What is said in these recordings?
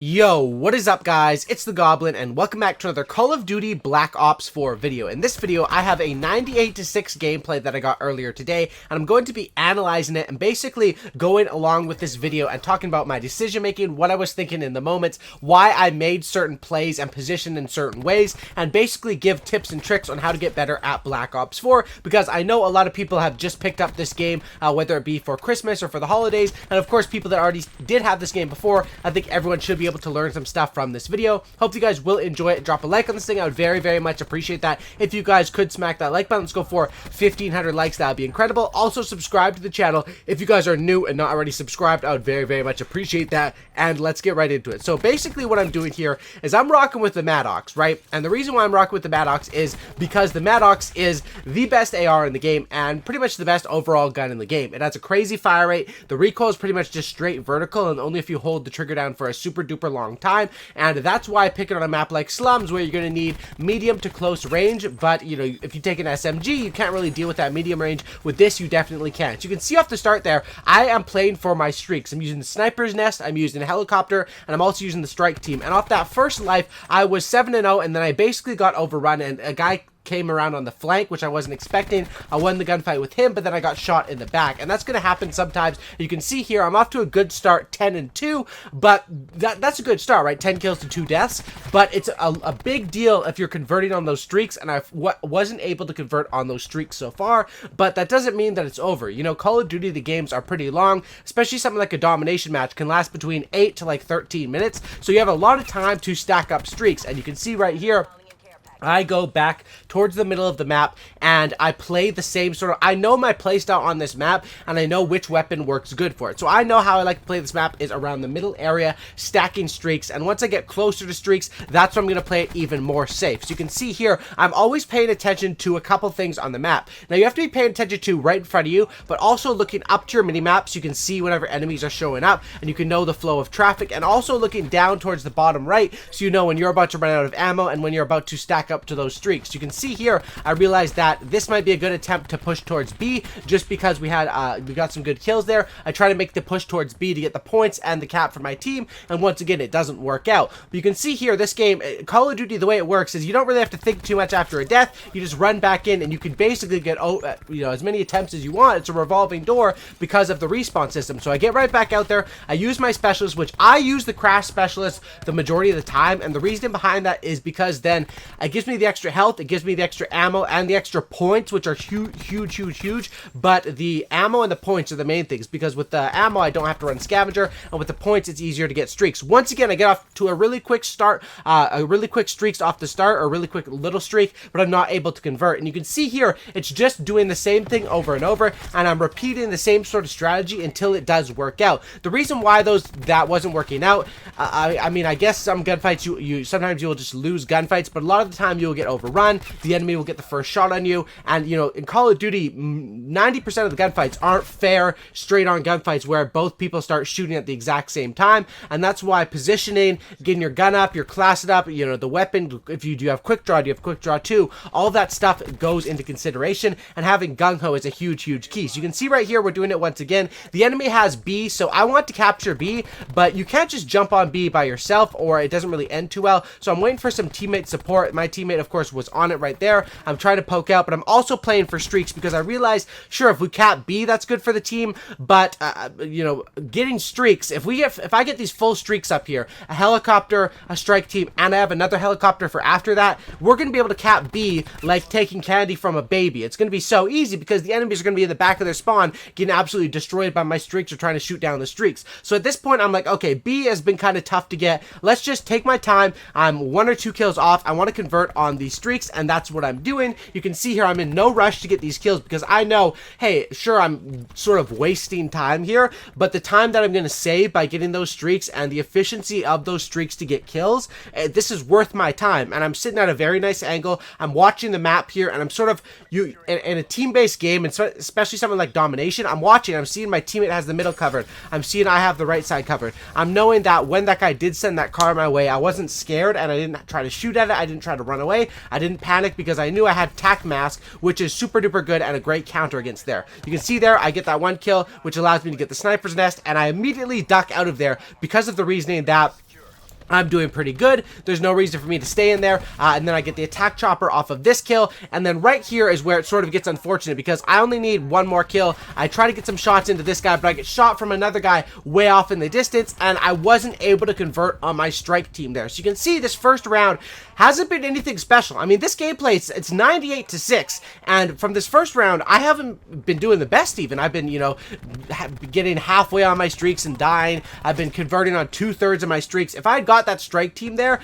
Yo, what is up guys? It's the Goblin and welcome back to another Call of Duty Black Ops 4 video. In this video, I have a 98-6 gameplay that I got earlier today, and I'm going to be analyzing it and basically going along with this video and talking about my decision making, what I was thinking in the moments, why I made certain plays and positioned in certain ways, and basically give tips and tricks on how to get better at Black Ops 4, because I know a lot of people have just picked up this game, whether it be for Christmas or for the holidays, and of course people that already did have this game before. I think everyone should be able to learn some stuff from this video. Hope you guys will enjoy it. Drop a like on this thing. I would very much appreciate that. If you guys could smack that like button, let's go for 1,500 likes. That would be incredible. Also subscribe to the channel if you guys are new and not already subscribed. I would very much appreciate that. And let's get right into it. So basically what I'm doing here is I'm rocking with the Maddox, right? And the reason why I'm rocking with the Maddox is because the Maddox is the best AR in the game and pretty much the best overall gun in the game. It has a crazy fire rate. The recoil is pretty much just straight vertical, and only if you hold the trigger down for a super duper long time, and that's why I pick it on a map like Slums, where you're going to need medium to close range. But you know, if you take an SMG, you can't really deal with that medium range. With this, you definitely can. So you can see off the start there, I am playing for my streaks. I'm using the sniper's nest, I'm using a helicopter, and I'm also using the strike team. And off that first life, I was 7-0, and then I basically got overrun, and a guy came around on the flank, which I wasn't expecting. I won the gunfight with him, but then I got shot in the back, and that's going to happen sometimes. You can see here, I'm off to a good start, 10-2, but that's a good start, right? 10 kills to 2 deaths, but it's a big deal if you're converting on those streaks, and I wasn't able to convert on those streaks so far, but that doesn't mean that it's over. You know, Call of Duty, the games are pretty long, especially something like a Domination match can last between 8 to like 13 minutes, so you have a lot of time to stack up streaks, and you can see right here, I go back towards the middle of the map and I play the same sort of, I know my playstyle on this map and I know which weapon works good for it. So I know how I like to play this map is around the middle area, stacking streaks, and once I get closer to streaks, that's when I'm going to play it even more safe. So you can see here, I'm always paying attention to a couple things on the map. Now you have to be paying attention to right in front of you, but also looking up to your mini-map so you can see whenever enemies are showing up and you can know the flow of traffic, and also looking down towards the bottom right so you know when you're about to run out of ammo and when you're about to stack up to those streaks. You can see here, I realized that this might be a good attempt to push towards B, just because we got some good kills there. I try to make the push towards B to get the points and the cap for my team, and once again, it doesn't work out. But you can see here, this game, Call of Duty, the way it works is you don't really have to think too much after a death. You just run back in, and you can basically get you know, as many attempts as you want. It's a revolving door because of the respawn system. So I get right back out there. I use my specialist, which I use the crash specialist the majority of the time, and the reason behind that is because then it gives me the extra health, it gives me the extra ammo and the extra points, which are huge, but the ammo and the points are the main things, because with the ammo I don't have to run scavenger, and with the points it's easier to get streaks. Once again, I get off to a really quick start, a really quick streaks off the start, or a really quick little streak, but I'm not able to convert. And you can see here, it's just doing the same thing over and over, and I'm repeating the same sort of strategy until it does work out. The reason why that wasn't working out, I mean, I guess some gunfights you sometimes you will just lose gunfights, but a lot of the time you will get overrun. The enemy will get the first shot on you, and you know, in Call of Duty, 90% of the gunfights aren't fair, straight-on gunfights where both people start shooting at the exact same time, and that's why positioning, getting your gun up, your class it up, you know, the weapon, if you do have quick draw, do you have quick draw too, all that stuff goes into consideration, and having gung-ho is a huge key. So you can see right here, we're doing it once again. The enemy has B, so I want to capture B, but you can't just jump on B by yourself, or it doesn't really end too well, so I'm waiting for some teammate support. My teammate, of course, was on it right there. I'm trying to poke out, but I'm also playing for streaks because I realized, sure, if we cap B, that's good for the team, but you know, getting streaks, if I get these full streaks up here, a helicopter, a strike team, and I have another helicopter for after that, we're going to be able to cap B like taking candy from a baby. It's going to be so easy because the enemies are going to be in the back of their spawn getting absolutely destroyed by my streaks or trying to shoot down the streaks. So at this point, I'm like, okay, B has been kind of tough to get. Let's just take my time. I'm 1 or 2 kills off. I want to convert on these streaks, and that's what I'm doing. You can see here, I'm in no rush to get these kills because I know, hey, sure, I'm sort of wasting time here, but the time that I'm going to save by getting those streaks and the efficiency of those streaks to get kills, this is worth my time. And I'm sitting at a very nice angle. I'm watching the map here, and I'm sort of, in a team-based game, and especially something like Domination, I'm seeing my teammate has the middle covered. I'm seeing I have the right side covered. I'm knowing that when that guy did send that car my way, I wasn't scared, and I didn't try to shoot at it. I didn't try to run away. I didn't panic because I knew I had tac mask, which is super duper good and a great counter against there. You can see there, I get that 1 kill, which allows me to get the sniper's nest, and I immediately duck out of there because of the reasoning that I'm doing pretty good. There's no reason for me to stay in there. And then I get the attack chopper off of this kill. And then right here is where it sort of gets unfortunate because I only need one more kill. I try to get some shots into this guy, but I get shot from another guy way off in the distance. And I wasn't able to convert on my strike team there. So you can see this first round hasn't been anything special. I mean, this gameplay, it's 98-6. And from this first round, I haven't been doing the best even. I've been, you know, getting halfway on my streaks and dying. I've been converting on 2/3 of my streaks. If I had got that strike team there,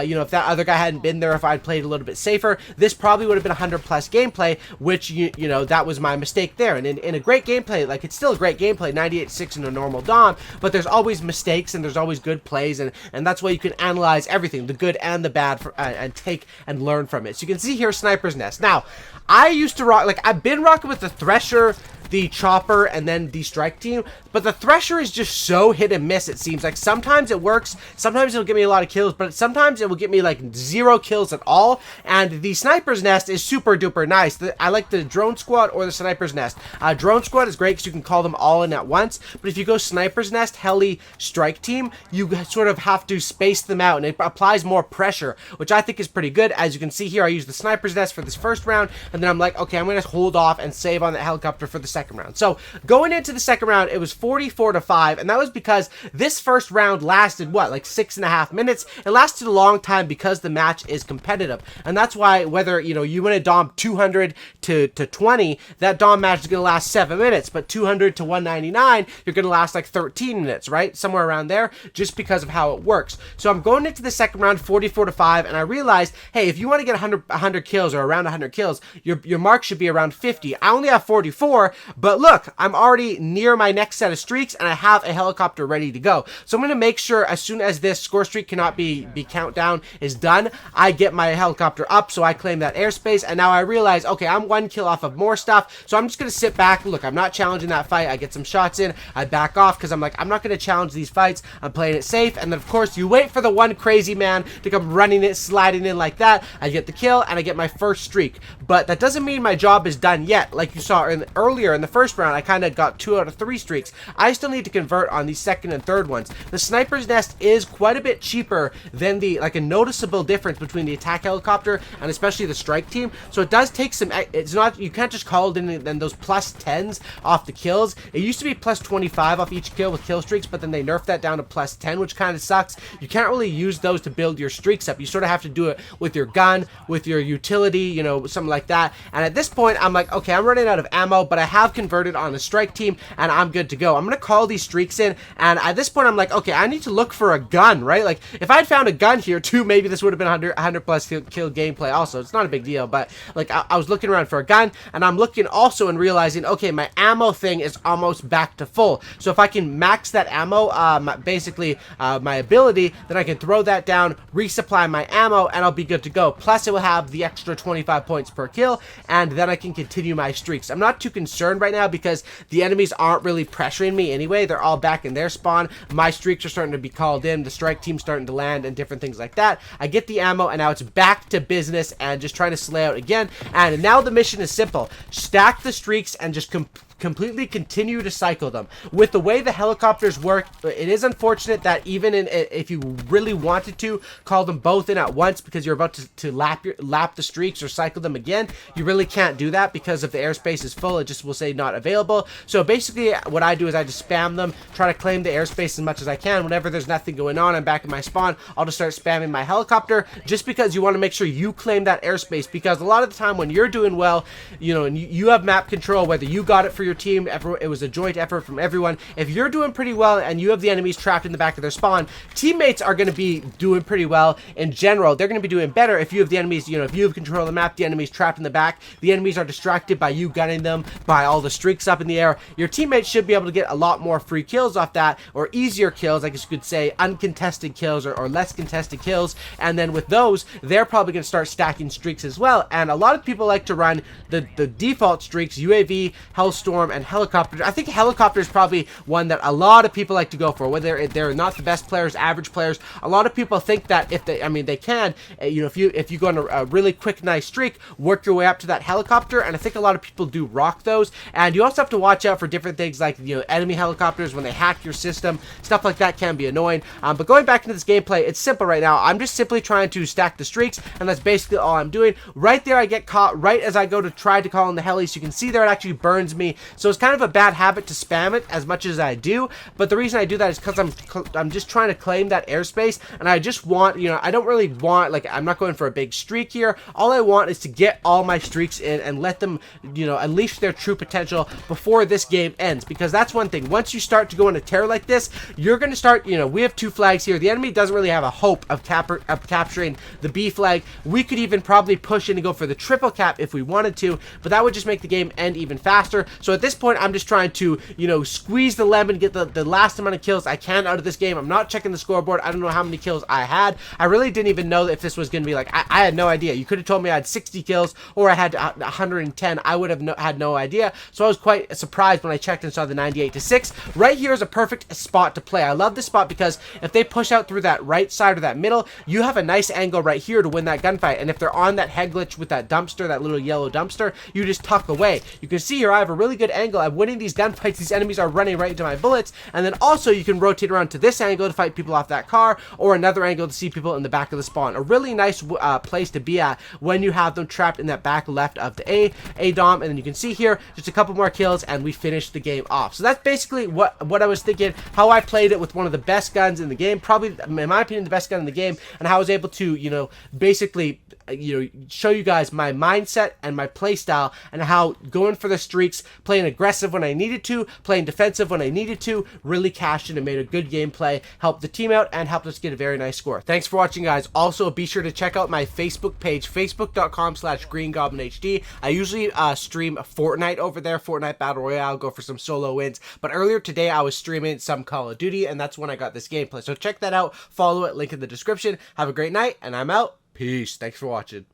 you know, if that other guy hadn't been there, if I'd played a little bit safer, this probably would have been 100+ gameplay, which, you know, that was my mistake there. And in a great gameplay, like, it's still a great gameplay, 98-6 in a normal Dom, but there's always mistakes and there's always good plays, and that's why you can analyze everything, the good and the bad, and take and learn from it. So you can see here, Sniper's Nest. Now, I used to rock, like, I've been rocking with the Thresher, the Chopper, and then the strike team, but the Thresher is just so hit and miss, it seems. Like, sometimes it works, sometimes it'll get me a lot of kills, but sometimes it will get me like 0 kills at all. And the Sniper's Nest is super duper nice. I like the Drone Squad or the Sniper's Nest. Drone Squad is great because you can call them all in at once, but if you go Sniper's Nest, Heli, strike team, you sort of have to space them out, and it applies more pressure, which I think is pretty good. As you can see here, I used the Sniper's Nest for this first round, and then I'm like, okay, I'm going to hold off and save on the helicopter for the second round. So going into the second round, it was 44-5, and that was because this first round lasted, what, like 6.5 minutes? It lasted a long time because the match is competitive, and that's why whether, you know, you win a Dom 200 to 20, that Dom match is going to last 7 minutes, but 200 to 199, you're going to last like 13 minutes, right? Somewhere around there, just because of how it works. So I'm going into the second round 44-5, and I realized, hey, if you want to get 100 kills or around 100 kills, your mark should be around 50. I only have 44, but look, I'm already near my next set of streaks, and I have a helicopter ready to go. So I'm going to make sure as soon as this score streak cannot be countdown is done, I get my helicopter up, so I claim that airspace, and now I realize, okay, I'm 1 kill off of more stuff, so I'm just going to sit back. Look, I'm not challenging that fight. I get some shots in, I back off, because I'm like, I'm not going to challenge these fights. I'm playing it safe, and then, of course, you wait for the one crazy man to come running it, sliding in like that. I get the kill, and I get my first streak, but that doesn't mean my job is done yet. Like you saw earlier in the first round, I kind of got 2 out of 3 streaks. I still need to convert on the second and third ones. The Sniper's Nest is quite a bit cheaper than the, like, a noticeable difference between the attack helicopter and especially the strike team. So it does take some, it's not, you can't just call it in then those +10s off the kills. It used to be +25 off each kill with kill streaks, but then they nerfed that down to +10, which kind of sucks. You can't really use those to build your streaks up. You sort of have to do it with your gun, with your utility, you know, something like that. And at this point, I'm like, okay, I'm running out of ammo, but I have converted on the strike team, and I'm good to go. I'm going to call these streaks in, and at this point, I'm like, okay, I need to look for a gun, right? Like, if I'd found a gun here, too, maybe this would have been 100+ kill gameplay also. It's not a big deal, but, like, I was looking around for a gun, and I'm looking also and realizing, okay, my ammo thing is almost back to full. So if I can max that ammo, my ability, then I can throw that down, resupply my ammo, and I'll be good to go. Plus, it will have the extra 25 points per kill, and then I can continue my streaks. I'm not too concerned right now because the enemies aren't really pressuring me anyway. They're all back in their spawn. My streaks are starting to be called in. The strike team's starting to land and different things like that. I get the ammo, and now it's back to business and just trying to slay out again. And now the mission is simple. Stack the streaks and just completely continue to cycle them. With the way the helicopters work, it is unfortunate that even if you really wanted to call them both in at once because you're about to lap the streaks or cycle them again, you really can't do that because if the airspace is full, it just will say not available. So basically what I do is I just spam them, try to claim the airspace as much as I can. Whenever there's nothing going on, I'm back in my spawn, I'll just start spamming my helicopter just because you want to make sure you claim that airspace, because a lot of the time when you're doing well, you know, and you have map control, whether you got it for your team, it was a joint effort from everyone. If you're doing pretty well and you have the enemies trapped in the back of their spawn, teammates are going to be doing pretty well in general. They're going to be doing better if you have the enemies, you know, if you have control of the map, the enemies trapped in the back, the enemies are distracted by you gunning them, by all the streaks up in the air. Your teammates should be able to get a lot more free kills off that, or easier kills, I guess you could say, uncontested kills or less contested kills. And then with those, they're probably going to start stacking streaks as well. And a lot of people like to run the default streaks, UAV, Hellstorm, Storm, and Helicopter. I think Helicopter is probably one that a lot of people like to go for, whether they're not the best players, average players. A lot of people think that if they, I mean, they can, you know, if you go on a really quick, nice streak, work your way up to that Helicopter, and I think a lot of people do rock those. And you also have to watch out for different things like, you know, enemy helicopters when they hack your system. Stuff like that can be annoying. But going back into this gameplay, it's simple right now. I'm just simply trying to stack the streaks, and that's basically all I'm doing. Right there, I get caught right as I go to try to call in the helis. You can see there it actually burns me. So it's kind of a bad habit to spam it as much as I do. But the reason I do that is because I'm just trying to claim that airspace, and I just want, you know, I don't really want, like, I'm not going for a big streak here. All I want is to get all my streaks in and let them, you know, unleash their true potential before this game ends, because that's one thing. Once you start to go on a tear like this, you're going to start, you know, we have 2 flags here. The enemy doesn't really have a hope of capturing the B flag. We could even probably push in and go for the triple cap if we wanted to, but that would just make the game end even faster. So at this point, I'm just trying to, you know, squeeze the lemon, get the last amount of kills I can out of this game. I'm not checking the scoreboard. I don't know how many kills I had. I really didn't even know if this was going to be like, I had no idea. You could have told me I had 60 kills or I had 110. I would have had no idea. So I was quite surprised when I checked and saw the 98-6. Right here is a perfect spot to play. I love this spot because if they push out through that right side or that middle, you have a nice angle right here to win that gunfight. And if they're on that head glitch with that dumpster, that little yellow dumpster, you just tuck away. You can see here I have a really good angle. I'm winning these gunfights. These enemies are running right into my bullets. And then also you can rotate around to this angle to fight people off that car, or another angle to see people in the back of the spawn. A really nice place to be at when you have them trapped in that back left of the A dom. And then you can see here just a couple more kills and we finished the game off. So that's basically what I was thinking, how I played it with one of the best guns in the game, probably in my opinion the best gun in the game, and how I was able to, you know, basically, you know, show you guys my mindset and my play style, and how going for the streaks, playing aggressive when I needed to, playing defensive when I needed to, really cashed in and made a good gameplay, helped the team out, and helped us get a very nice score. Thanks for watching, guys. Also, be sure to check out my Facebook page, facebook.com/GreenGoblinHD. I usually stream Fortnite over there, Fortnite Battle Royale, go for some solo wins, but earlier today I was streaming some Call of Duty, and that's when I got this gameplay. So check that out, follow it, link in the description. Have a great night, and I'm out. Peace. Thanks for watching.